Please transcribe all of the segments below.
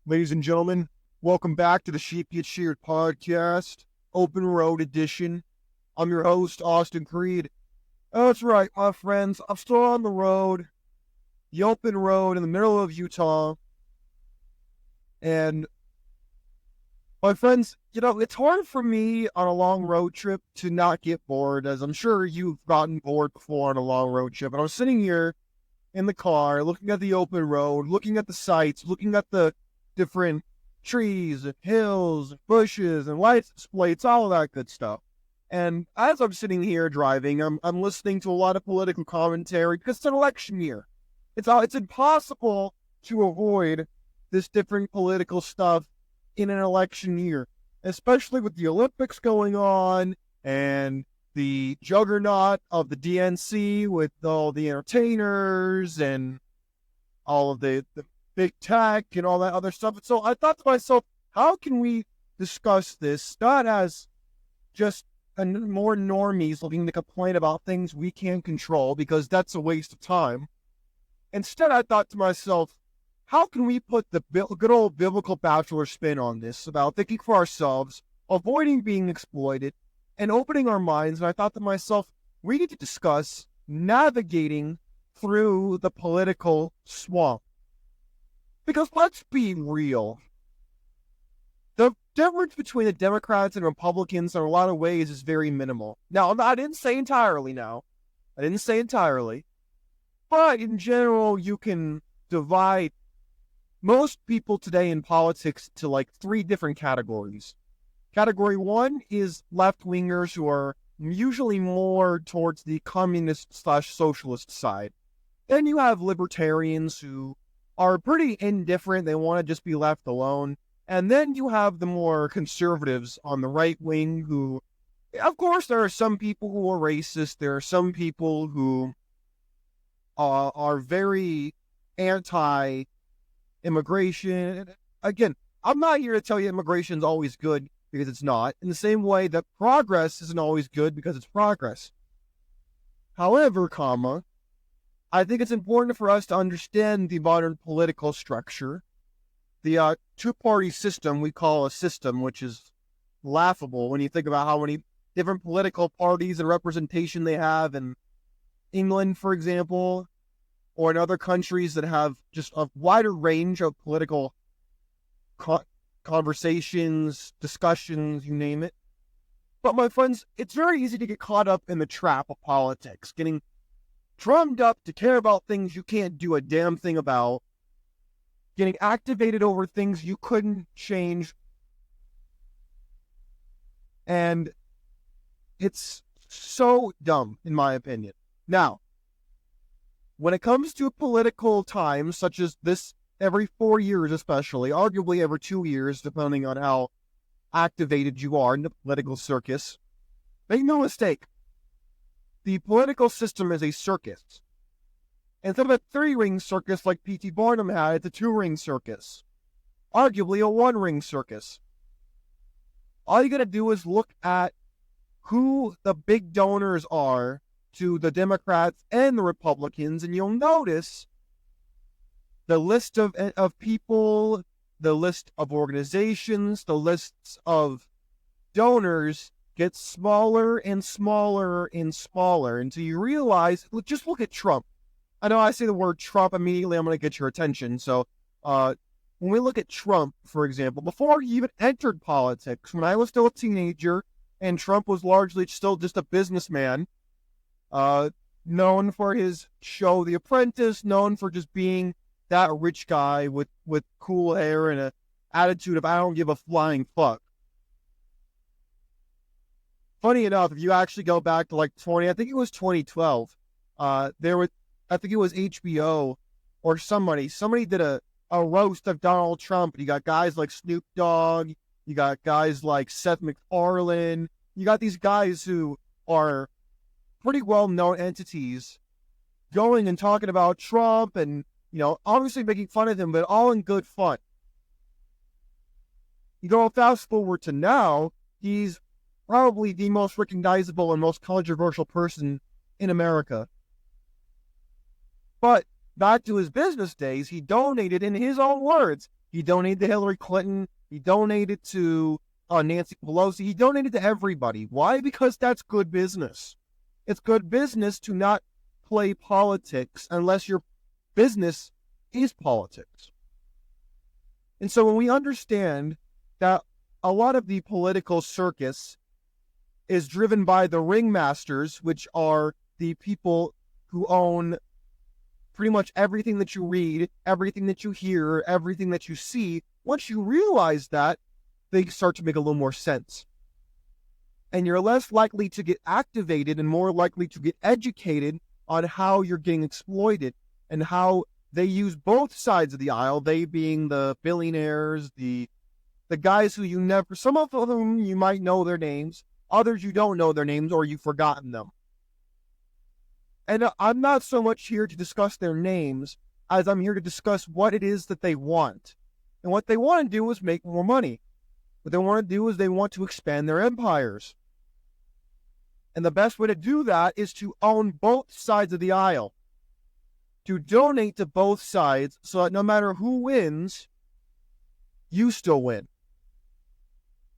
Ladies and gentlemen, welcome back to the Sheep Get Sheared Podcast, Open Road Edition. I'm your host, Austin Creed. Oh, that's right, my friends. I'm still on the road, the open road in the middle of Utah. And my friends, it's hard for me on a long road trip to not get bored, as I'm sure you've gotten bored before on a long road trip. And I was sitting here in the car, looking at the open road, looking at the sights, looking at the different trees and hills and bushes and lights displays, all of that good stuff. And as I'm sitting here driving, I'm listening to a lot of political commentary because it's an election year. It's impossible to avoid this different political stuff in an election year, especially with the Olympics going on and the juggernaut of the DNC with all the entertainers and all of the big tech and all that other stuff. And so I thought to myself, how can we discuss this not as just more normies looking to complain about things we can't control, because that's a waste of time. Instead, I thought to myself, how can we put the good old biblical bachelor spin on this about thinking for ourselves, avoiding being exploited, and opening our minds? And I thought to myself, we need to discuss navigating through the political swamp. Because let's be real, the difference between the Democrats and Republicans in a lot of ways is very minimal. Now, I didn't say entirely but in general, you can divide most people today in politics to like three different categories. Category one is left-wingers who are usually more towards the communist/socialist side. Then you have libertarians who are pretty indifferent. They want to just be left alone. And then you have the more conservatives on the right wing who, of course, there are some people who are racist. There are some people who are very anti-immigration. Again, I'm not here to tell you immigration is always good, because it's not. In the same way that progress isn't always good because it's progress. However, I think it's important for us to understand the modern political structure. The two-party system we call a system, which is laughable when you think about how many different political parties and representation they have in England, for example, or in other countries that have just a wider range of political conversations, discussions, you name it. But my friends, it's very easy to get caught up in the trap of politics, getting drummed up to care about things you can't do a damn thing about, getting activated over things you couldn't change. And it's so dumb, in my opinion. Now, when it comes to political times, such as this, every 4 years especially, arguably every 2 years, depending on how activated you are in the political circus, make no mistake, the political system is a circus. Instead of a 3-ring circus like P.T. Barnum had, it's a 2-ring circus. Arguably a 1-ring circus. All you gotta do is look at who the big donors are to the Democrats and the Republicans, and you'll notice the list of people, the list of organizations, the lists of donors gets smaller and smaller and smaller until you realize, just look at Trump. I know I say the word Trump, immediately I'm going to get your attention. So when we look at Trump, for example, before he even entered politics, when I was still a teenager and Trump was largely still just a businessman, known for his show The Apprentice, known for just being that rich guy with cool hair and an attitude of I don't give a flying fuck. Funny enough, if you actually go back to like 2012, I think it was HBO or somebody did a roast of Donald Trump. You got guys like Snoop Dogg, you got guys like Seth MacFarlane, you got these guys who are pretty well-known entities going and talking about Trump and, obviously making fun of him, but all in good fun. You go fast forward to now, he's probably the most recognizable and most controversial person in America. But back to his business days, he donated, in his own words, He donated to Hillary Clinton. He donated to Nancy Pelosi. He donated to everybody. Why? Because that's good business. It's good business to not play politics unless your business is politics. And so when we understand that a lot of the political circus is driven by the ringmasters, which are the people who own pretty much everything that you read, everything that you hear, everything that you see, once you realize that, they start to make a little more sense. And you're less likely to get activated and more likely to get educated on how you're getting exploited and how they use both sides of the aisle, they being the billionaires, the guys who you never, some of whom you might know their names, others you don't know their names or you've forgotten them. And I'm not so much here to discuss their names as I'm here to discuss what it is that they want. And what they want to do is make more money. What they want to do is they want to expand their empires. And the best way to do that is to own both sides of the aisle. To donate to both sides so that no matter who wins, you still win.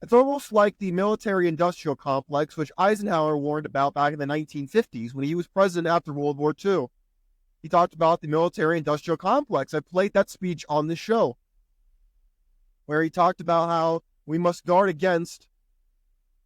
It's almost like the military-industrial complex, which Eisenhower warned about back in the 1950s when he was president after World War II. He talked about the military-industrial complex. I played that speech on the show, where he talked about how we must guard against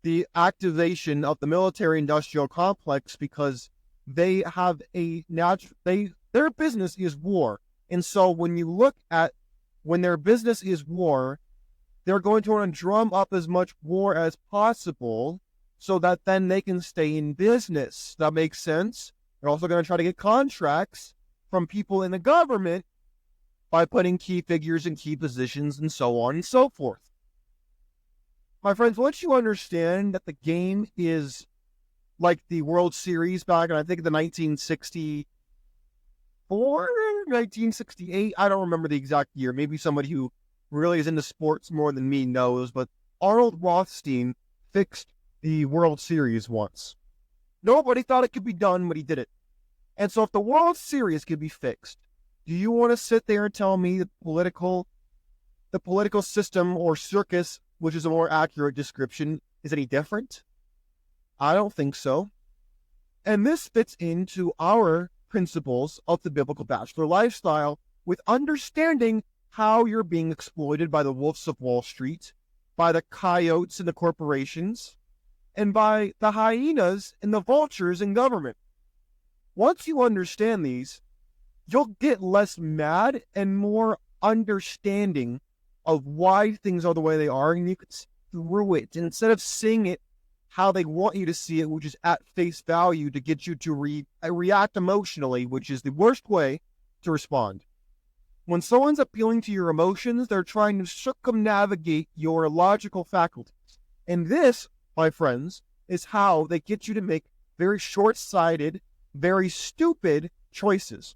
the activation of the military-industrial complex because they have their business is war. And so when you look at when their business is war, they're going to want to drum up as much war as possible so that then they can stay in business. That makes sense. They're also going to try to get contracts from people in the government by putting key figures in key positions and so on and so forth. My friends, once you understand that the game is like the World Series back in, I think, the 1964, 1968, I don't remember the exact year. Maybe somebody who really is into sports more than me knows, but Arnold Rothstein fixed the World Series once. Nobody thought it could be done, but he did it. And so if the World Series could be fixed, do you want to sit there and tell me the political system or circus, which is a more accurate description, is any different? I don't think so. And this fits into our principles of the biblical bachelor lifestyle with understanding how you're being exploited by the wolves of Wall Street, by the coyotes and the corporations, and by the hyenas and the vultures in government. Once you understand these, you'll get less mad and more understanding of why things are the way they are, and you could see through it. And instead of seeing it how they want you to see it, which is at face value to get you to react emotionally, which is the worst way to respond. When someone's appealing to your emotions, they're trying to circumnavigate your logical faculties. And this, my friends, is how they get you to make very short-sighted, very stupid choices.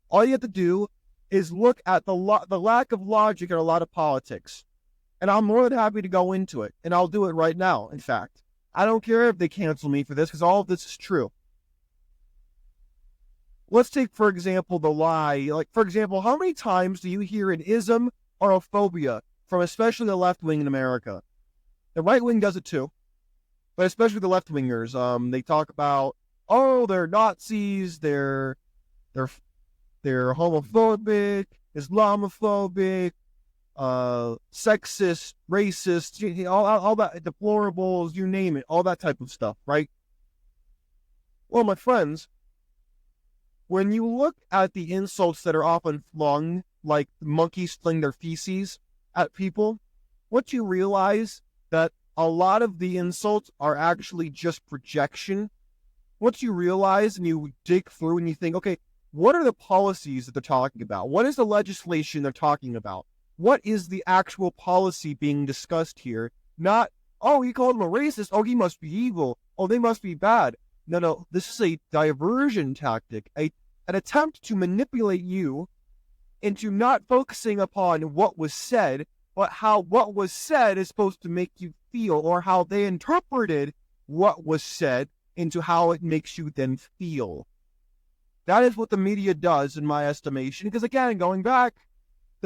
All you have to do is look at the lack of logic in a lot of politics. And I'm more than happy to go into it. And I'll do it right now, in fact. I don't care if they cancel me for this, because all of this is true. Let's take, for example, the lie. Like, for example, how many times do you hear an ism or a phobia from especially the left wing in America? The right wing does it too, but especially the left wingers. They talk about, oh, they're Nazis, they're homophobic, Islamophobic, sexist, racist, all that, deplorables, you name it, all that type of stuff, right? Well, my friends, when you look at the insults that are often flung, like monkeys fling their feces at people, what you realize that a lot of the insults are actually just projection. Once you realize and you dig through and you think, okay, what are the policies that they're talking about? What is the legislation they're talking about? What is the actual policy being discussed here? Not, oh, he called him a racist. Oh, he must be evil. Oh, they must be bad. No, this is a diversion tactic, an attempt to manipulate you into not focusing upon what was said, but how what was said is supposed to make you feel, or how they interpreted what was said into how it makes you then feel. That is what the media does, in my estimation, because again, going back,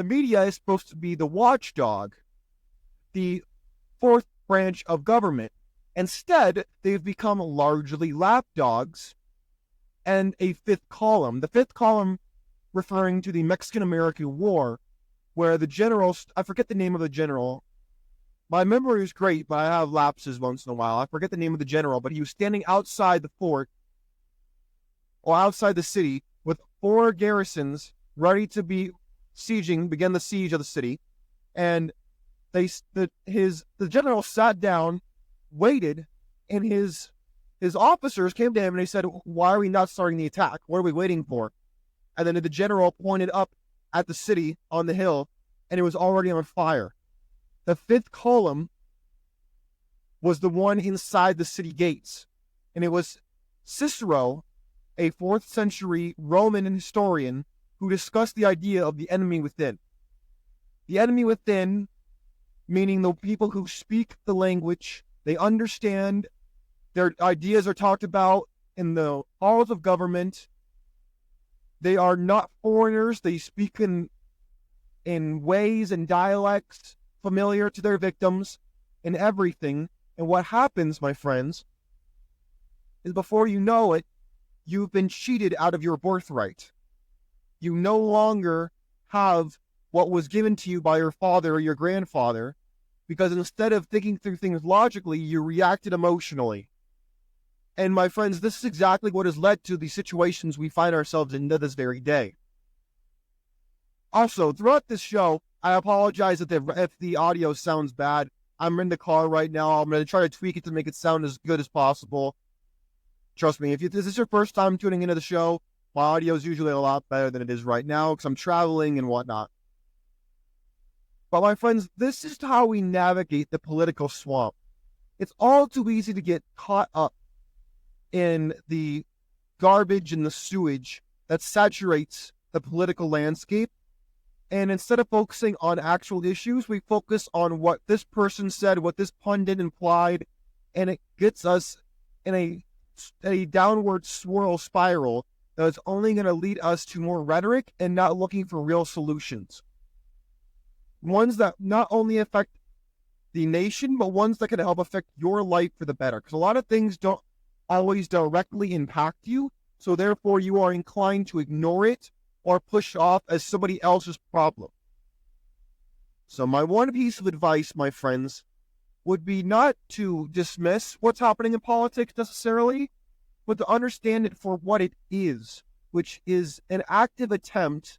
the media is supposed to be the watchdog, the fourth branch of government. Instead, they've become largely lapdogs and a fifth column. The fifth column referring to the Mexican-American War, where the generals, I forget the name of the general. My memory is great, but I have lapses once in a while. I forget the name of the general, but he was standing outside the fort or outside the city with 4 garrisons ready to begin the siege of the city. And the general sat down, waited, and his officers came to him and they said, "Why are we not starting the attack? What are we waiting for?" And then the general pointed up at the city on the hill, and it was already on fire. The fifth column was the one inside the city gates, and it was Cicero, a 4th century Roman historian, who discussed the idea of the enemy within. The enemy within, meaning the people who speak the language, they understand, their ideas are talked about in the halls of government. They are not foreigners. They speak in ways and dialects familiar to their victims and everything. And what happens, my friends, is before you know it, you've been cheated out of your birthright. You no longer have what was given to you by your father or your grandfather, because instead of thinking through things logically, you reacted emotionally. And my friends, this is exactly what has led to the situations we find ourselves in to this very day. Also, throughout this show, I apologize if the audio sounds bad. I'm in the car right now. I'm going to try to tweak it to make it sound as good as possible. Trust me, if this is your first time tuning into the show, my audio is usually a lot better than it is right now because I'm traveling and whatnot. But my friends, this is how we navigate the political swamp. It's all too easy to get caught up in the garbage and the sewage that saturates the political landscape. And instead of focusing on actual issues, we focus on what this person said, what this pundit implied, and it gets us in a downward swirl spiral that is only going to lead us to more rhetoric and not looking for real solutions. Ones that not only affect the nation, but ones that can help affect your life for the better. Because a lot of things don't always directly impact you, so therefore you are inclined to ignore it or push off as somebody else's problem. So my one piece of advice, my friends, would be not to dismiss what's happening in politics necessarily, but to understand it for what it is, which is an active attempt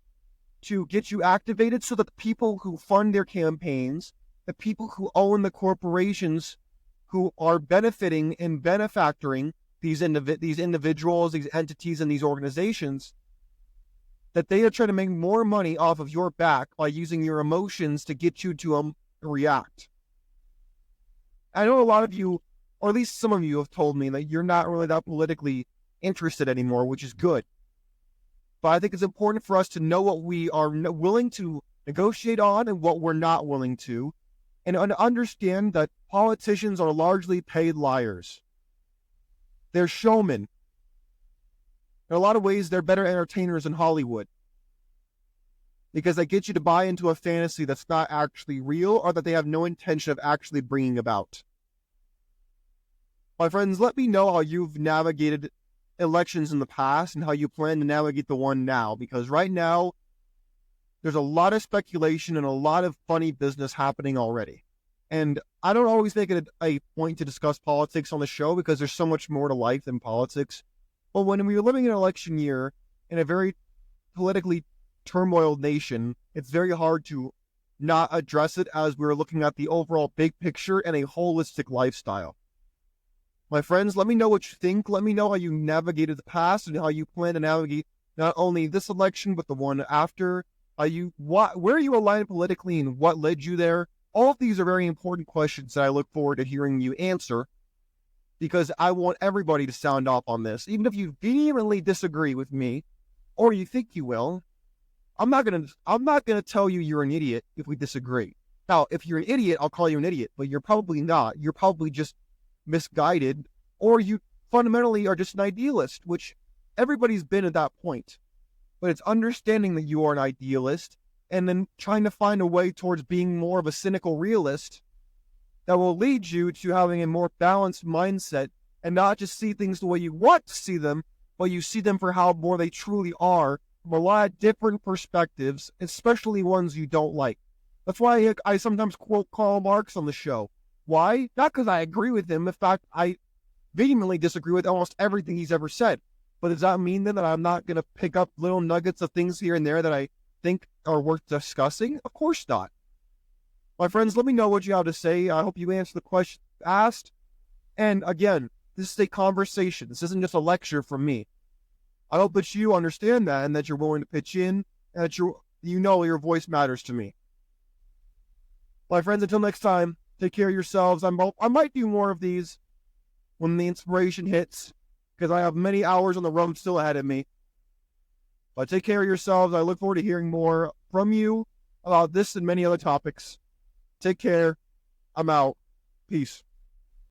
to get you activated so that the people who fund their campaigns, the people who own the corporations who are benefiting and benefactoring these individuals, these entities, and these organizations, that they are trying to make more money off of your back by using your emotions to get you to react. I know a lot of you, or at least some of you, have told me that you're not really that politically interested anymore, which is good. But I think it's important for us to know what we are willing to negotiate on and what we're not willing to, and understand that politicians are largely paid liars. They're showmen. In a lot of ways, they're better entertainers in Hollywood because they get you to buy into a fantasy that's not actually real or that they have no intention of actually bringing about. My friends, let me know how you've navigated elections in the past and how you plan to navigate the one now, because right now, there's a lot of speculation and a lot of funny business happening already. And I don't always make it a point to discuss politics on the show because there's so much more to life than politics. But when we're living in an election year in a very politically turmoiled nation, it's very hard to not address it as we're looking at the overall big picture and a holistic lifestyle. My friends, let me know what you think. Let me know how you navigated the past and how you plan to navigate not only this election, but the one after. Where are you aligned politically and what led you there? All of these are very important questions that I look forward to hearing you answer, because I want everybody to sound off on this. Even if you vehemently disagree with me, or you think you will, I'm not gonna tell you you're an idiot if we disagree. Now, if you're an idiot, I'll call you an idiot, but you're probably not. You're probably just misguided, or you fundamentally are just an idealist, which everybody's been at that point. But it's understanding that you are an idealist and then trying to find a way towards being more of a cynical realist that will lead you to having a more balanced mindset and not just see things the way you want to see them, but you see them for how more they truly are from a lot of different perspectives, especially ones you don't like. That's why I sometimes quote Karl Marx on the show. Why? Not because I agree with him. In fact, I vehemently disagree with almost everything he's ever said. But does that mean then that I'm not going to pick up little nuggets of things here and there that I think are worth discussing? Of course not. My friends, let me know what you have to say. I hope you answer the question asked. And again, this is a conversation. This isn't just a lecture from me. I hope that you understand that and that you're willing to pitch in and that you know your voice matters to me. My friends, until next time, take care of yourselves. I might do more of these when the inspiration hits because I have many hours on the road still ahead of me. But take care of yourselves. I look forward to hearing more from you about this and many other topics. Take care. I'm out. Peace.